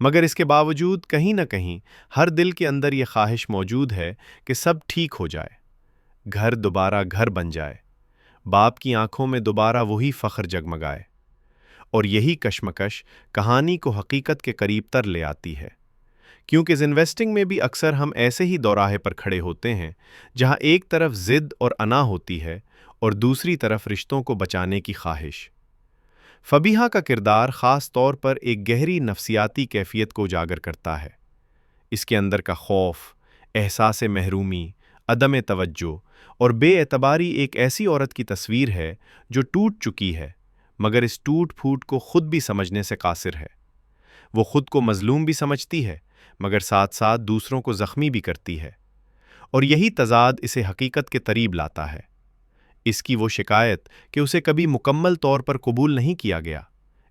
مگر اس کے باوجود کہیں نہ کہیں ہر دل کے اندر یہ خواہش موجود ہے کہ سب ٹھیک ہو جائے، گھر دوبارہ گھر بن جائے، باپ کی آنکھوں میں دوبارہ وہی فخر جگمگائے۔ اور یہی کشمکش کہانی کو حقیقت کے قریب تر لے آتی ہے، کیونکہ انویسٹنگ میں بھی اکثر ہم ایسے ہی دوراہے پر کھڑے ہوتے ہیں جہاں ایک طرف ضد اور انا ہوتی ہے اور دوسری طرف رشتوں کو بچانے کی خواہش۔ فبیہا کا کردار خاص طور پر ایک گہری نفسیاتی کیفیت کو اجاگر کرتا ہے۔ اس کے اندر کا خوف، احساس محرومی، عدم توجہ اور بے اعتباری ایک ایسی عورت کی تصویر ہے جو ٹوٹ چکی ہے، مگر اس ٹوٹ پھوٹ کو خود بھی سمجھنے سے قاصر ہے۔ وہ خود کو مظلوم بھی سمجھتی ہے، مگر ساتھ ساتھ دوسروں کو زخمی بھی کرتی ہے، اور یہی تضاد اسے حقیقت کے قریب لاتا ہے۔ اس کی وہ شکایت کہ اسے کبھی مکمل طور پر قبول نہیں کیا گیا،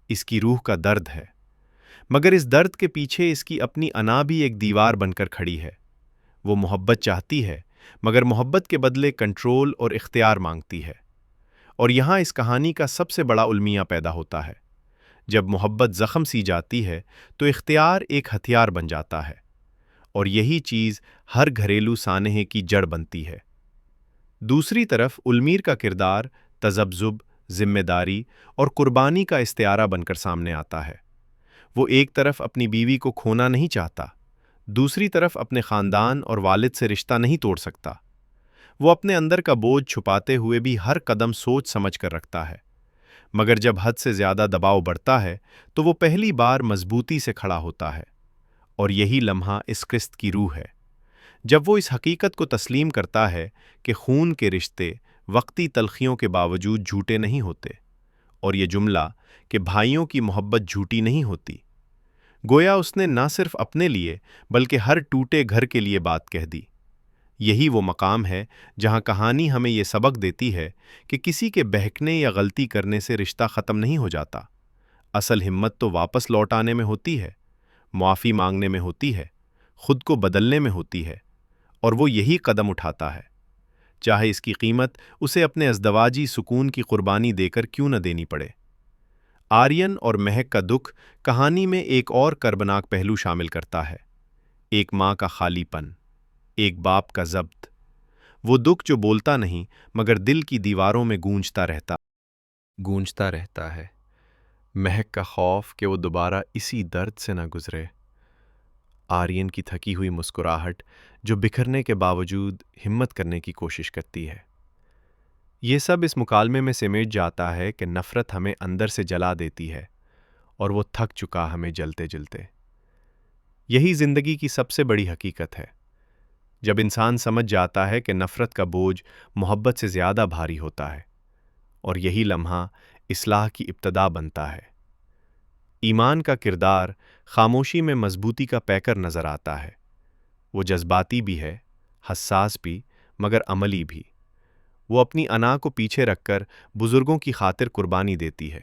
اس کی روح کا درد ہے، مگر اس درد کے پیچھے اس کی اپنی انا بھی ایک دیوار بن کر کھڑی ہے۔ وہ محبت چاہتی ہے، مگر محبت کے بدلے کنٹرول اور اختیار مانگتی ہے۔ اور یہاں اس کہانی کا سب سے بڑا المیہ پیدا ہوتا ہے۔ جب محبت زخم سی جاتی ہے تو اختیار ایک ہتھیار بن جاتا ہے، اور یہی چیز ہر گھریلو سانحے کی جڑ بنتی ہے۔ دوسری طرف المیر کا کردار تذبذب، ذمہ داری اور قربانی کا استعارہ بن کر سامنے آتا ہے۔ وہ ایک طرف اپنی بیوی کو کھونا نہیں چاہتا، دوسری طرف اپنے خاندان اور والد سے رشتہ نہیں توڑ سکتا۔ وہ اپنے اندر کا بوجھ چھپاتے ہوئے بھی ہر قدم سوچ سمجھ کر رکھتا ہے، مگر جب حد سے زیادہ دباؤ بڑھتا ہے تو وہ پہلی بار مضبوطی سے کھڑا ہوتا ہے۔ اور یہی لمحہ اس قسط کی روح ہے، جب وہ اس حقیقت کو تسلیم کرتا ہے کہ خون کے رشتے وقتی تلخیوں کے باوجود جھوٹے نہیں ہوتے، اور یہ جملہ کہ بھائیوں کی محبت جھوٹی نہیں ہوتی، گویا اس نے نہ صرف اپنے لیے بلکہ ہر ٹوٹے گھر کے لیے بات کہہ دی۔ یہی وہ مقام ہے جہاں کہانی ہمیں یہ سبق دیتی ہے کہ کسی کے بہکنے یا غلطی کرنے سے رشتہ ختم نہیں ہو جاتا۔ اصل ہمت تو واپس لوٹ آنے میں ہوتی ہے، معافی مانگنے میں ہوتی ہے، خود کو بدلنے میں ہوتی ہے، اور وہ یہی قدم اٹھاتا ہے، چاہے اس کی قیمت اسے اپنے ازدواجی سکون کی قربانی دے کر کیوں نہ دینی پڑے۔ آرین اور مہک کا دکھ کہانی میں ایک اور کربناک پہلو شامل کرتا ہے، ایک ماں کا خالی پن، ایک باپ کا ضبط، وہ دکھ جو بولتا نہیں مگر دل کی دیواروں میں گونجتا رہتا ہے۔ مہک کا خوف کہ وہ دوبارہ اسی درد سے نہ گزرے، آرین کی تھکی ہوئی مسکراہٹ جو بکھرنے کے باوجود ہمت کرنے کی کوشش کرتی ہے۔ یہ سب اس مکالمے میں سمیٹ جاتا ہے کہ نفرت ہمیں اندر سے جلا دیتی ہے، اور وہ تھک چکا ہمیں جلتے جلتے۔ یہی زندگی کی سب سے بڑی حقیقت ہے، جب انسان سمجھ جاتا ہے کہ نفرت کا بوجھ محبت سے زیادہ بھاری ہوتا ہے، اور یہی لمحہ اصلاح کی ابتدا بنتا ہے۔ ایمان کا کردار خاموشی میں مضبوطی کا پیکر نظر آتا ہے۔ وہ جذباتی بھی ہے، حساس بھی، مگر عملی بھی۔ وہ اپنی انا کو پیچھے رکھ کر بزرگوں کی خاطر قربانی دیتی ہے،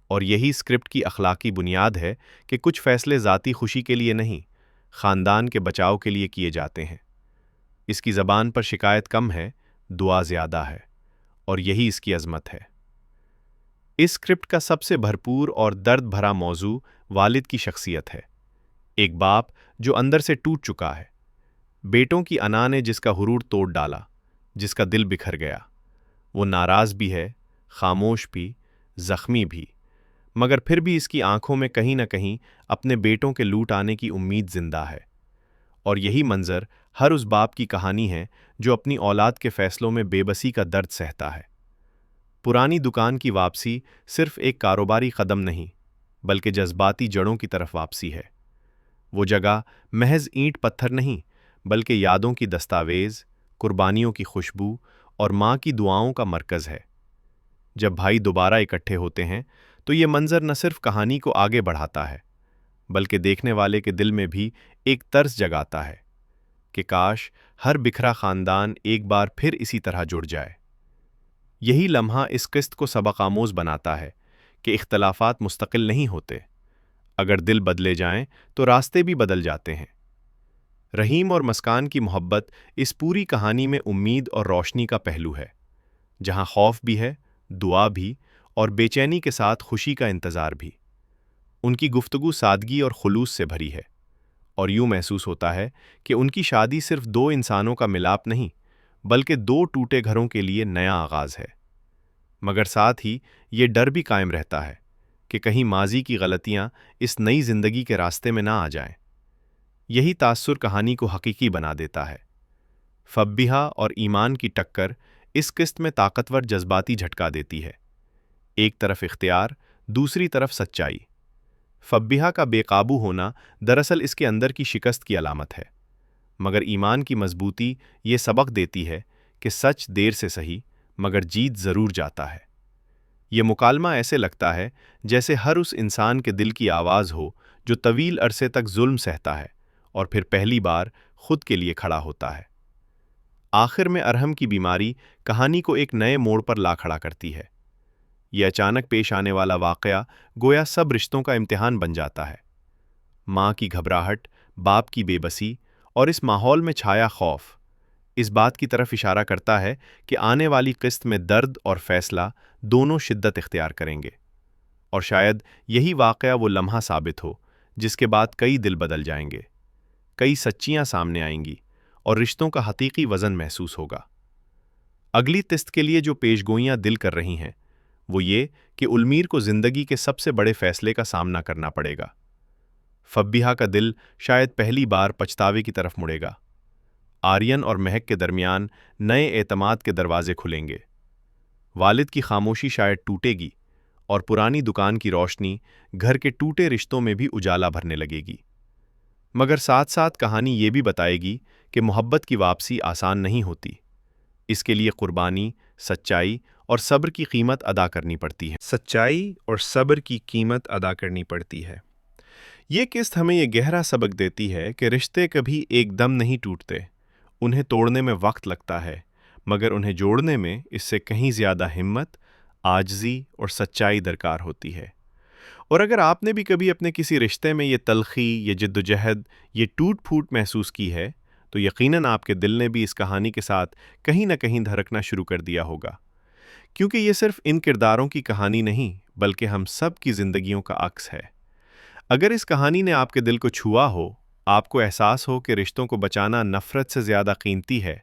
اور یہی اسکرپٹ کی اخلاقی بنیاد ہے کہ کچھ فیصلے ذاتی خوشی کے لیے نہیں، خاندان کے بچاؤ کے لیے کیے جاتے ہیں۔ اس کی زبان پر شکایت کم ہے، دعا زیادہ ہے، اور یہی اس کی عظمت ہے۔ اس اسکرپٹ کا سب سے بھرپور اور درد بھرا موضوع والد کی شخصیت ہے، ایک باپ جو اندر سے ٹوٹ چکا ہے، بیٹوں کی انا نے جس کا غرور توڑ ڈالا، جس کا دل بکھر گیا۔ وہ ناراض بھی ہے، خاموش بھی، زخمی بھی، مگر پھر بھی اس کی آنکھوں میں کہیں نہ کہیں اپنے بیٹوں کے لوٹ آنے کی امید زندہ ہے۔ اور یہی منظر ہر اس باپ کی کہانی ہے جو اپنی اولاد کے فیصلوں میں بے بسی کا درد سہتا ہے۔ پرانی دکان کی واپسی صرف ایک کاروباری قدم نہیں، بلکہ جذباتی جڑوں کی طرف واپسی ہے۔ وہ جگہ محض اینٹ پتھر نہیں، بلکہ یادوں کی دستاویز، قربانیوں کی خوشبو اور ماں کی دعاؤں کا مرکز ہے۔ جب بھائی دوبارہ اکٹھے ہوتے ہیں تو یہ منظر نہ صرف کہانی کو آگے بڑھاتا ہے، بلکہ دیکھنے والے کے دل میں بھی ایک طرز جگاتا ہے کہ کاش ہر بکھرا خاندان ایک بار پھر اسی طرح جڑ جائے۔ یہی لمحہ اس قسط کو سبق آموز بناتا ہے کہ اختلافات مستقل نہیں ہوتے، اگر دل بدلے جائیں تو راستے بھی بدل جاتے ہیں۔ رحیم اور مسکان کی محبت اس پوری کہانی میں امید اور روشنی کا پہلو ہے، جہاں خوف بھی ہے، دعا بھی، اور بے چینی کے ساتھ خوشی کا انتظار بھی۔ ان کی گفتگو سادگی اور خلوص سے بھری ہے، اور یوں محسوس ہوتا ہے کہ ان کی شادی صرف دو انسانوں کا ملاپ نہیں بلکہ دو ٹوٹے گھروں کے لیے نیا آغاز ہے۔ مگر ساتھ ہی یہ ڈر بھی قائم رہتا ہے کہ کہیں ماضی کی غلطیاں اس نئی زندگی کے راستے میں نہ آ جائیں۔ یہی تاثر کہانی کو حقیقی بنا دیتا ہے۔ فبیہا اور ایمان کی ٹکر اس قسط میں طاقتور جذباتی جھٹکا دیتی ہے، ایک طرف اختیار، دوسری طرف سچائی۔ فبیہا کا بے قابو ہونا دراصل اس کے اندر کی شکست کی علامت ہے، مگر ایمان کی مضبوطی یہ سبق دیتی ہے کہ سچ دیر سے صحیح مگر جیت ضرور جاتا ہے۔ یہ مکالمہ ایسے لگتا ہے جیسے ہر اس انسان کے دل کی آواز ہو جو طویل عرصے تک ظلم سہتا ہے اور پھر پہلی بار خود کے لیے کھڑا ہوتا ہے۔ آخر میں ارحم کی بیماری کہانی کو ایک نئے موڑ پر لا کھڑا کرتی ہے۔ یہ اچانک پیش آنے والا واقعہ گویا سب رشتوں کا امتحان بن جاتا ہے۔ ماں کی گھبراہٹ، باپ کی بے بسی اور اس ماحول میں چھایا خوف اس بات کی طرف اشارہ کرتا ہے کہ آنے والی قسط میں درد اور فیصلہ دونوں شدت اختیار کریں گے، اور شاید یہی واقعہ وہ لمحہ ثابت ہو جس کے بعد کئی دل بدل جائیں گے، کئی سچیاں سامنے آئیں گی اور رشتوں کا حقیقی وزن محسوس ہوگا۔ اگلی قسط کے لیے جو پیش گوئیاں دل کر رہی ہیں وہ یہ کہ المیر کو زندگی کے سب سے بڑے فیصلے کا سامنا کرنا پڑے گا۔ فبیہا کا دل شاید پہلی بار پچھتاوے کی طرف مڑے گا۔ آرین اور مہک کے درمیان نئے اعتماد کے دروازے کھلیں گے۔ والد کی خاموشی شاید ٹوٹے گی اور پرانی دکان کی روشنی گھر کے ٹوٹے رشتوں میں بھی اجالا بھرنے لگے گی۔ مگر ساتھ ساتھ کہانی یہ بھی بتائے گی کہ محبت کی واپسی آسان نہیں ہوتی، اس کے لیے قربانی، سچائی اور صبر کی قیمت ادا کرنی پڑتی ہے۔ سچائی اور صبر کی قیمت ادا کرنی پڑتی ہے۔ یہ قسط ہمیں یہ گہرا سبق دیتی ہے کہ رشتے کبھی ایک دم نہیں ٹوٹتے، انہیں توڑنے میں وقت لگتا ہے، مگر انہیں جوڑنے میں اس سے کہیں زیادہ ہمت، عاجزی اور سچائی درکار ہوتی ہے۔ اور اگر آپ نے بھی کبھی اپنے کسی رشتے میں یہ تلخی، یہ جدوجہد، یہ ٹوٹ پھوٹ محسوس کی ہے تو یقیناً آپ کے دل نے بھی اس کہانی کے ساتھ کہیں نہ کہیں دھڑکنا شروع کر دیا ہوگا، کیونکہ یہ صرف ان کرداروں کی کہانی نہیں بلکہ ہم سب کی زندگیوں کا عکس ہے۔ اگر اس کہانی نے آپ کے دل کو چھوا ہو، آپ کو احساس ہو کہ رشتوں کو بچانا نفرت سے زیادہ قیمتی ہے،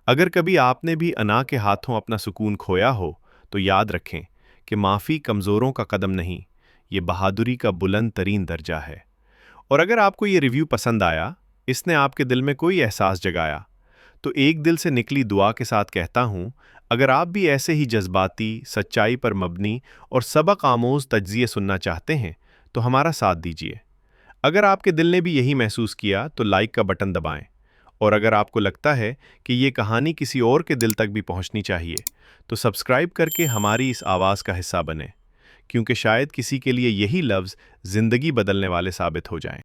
اگر کبھی آپ نے بھی انا کے ہاتھوں اپنا سکون کھویا ہو، تو یاد رکھیں کہ معافی کمزوروں کا قدم نہیں، یہ بہادری کا بلند ترین درجہ ہے۔ اور اگر آپ کو یہ ریویو پسند آیا، اس نے آپ کے دل میں کوئی احساس جگایا، تو ایک دل سے نکلی دعا کے ساتھ کہتا ہوں، اگر آپ بھی ایسے ہی جذباتی، سچائی پر مبنی اور سبق آموز تجزیے سننا چاہتے ہیں تو ہمارا ساتھ دیجیے۔ اگر آپ کے دل نے بھی یہی محسوس کیا تو لائک کا بٹن دبائیں، اور اگر آپ کو لگتا ہے کہ یہ کہانی کسی اور کے دل تک بھی پہنچنی چاہیے تو سبسکرائب کر کے ہماری اس آواز کا حصہ بنیں، کیونکہ شاید کسی کے لیے یہی لفظ زندگی بدلنے والے ثابت ہو جائیں۔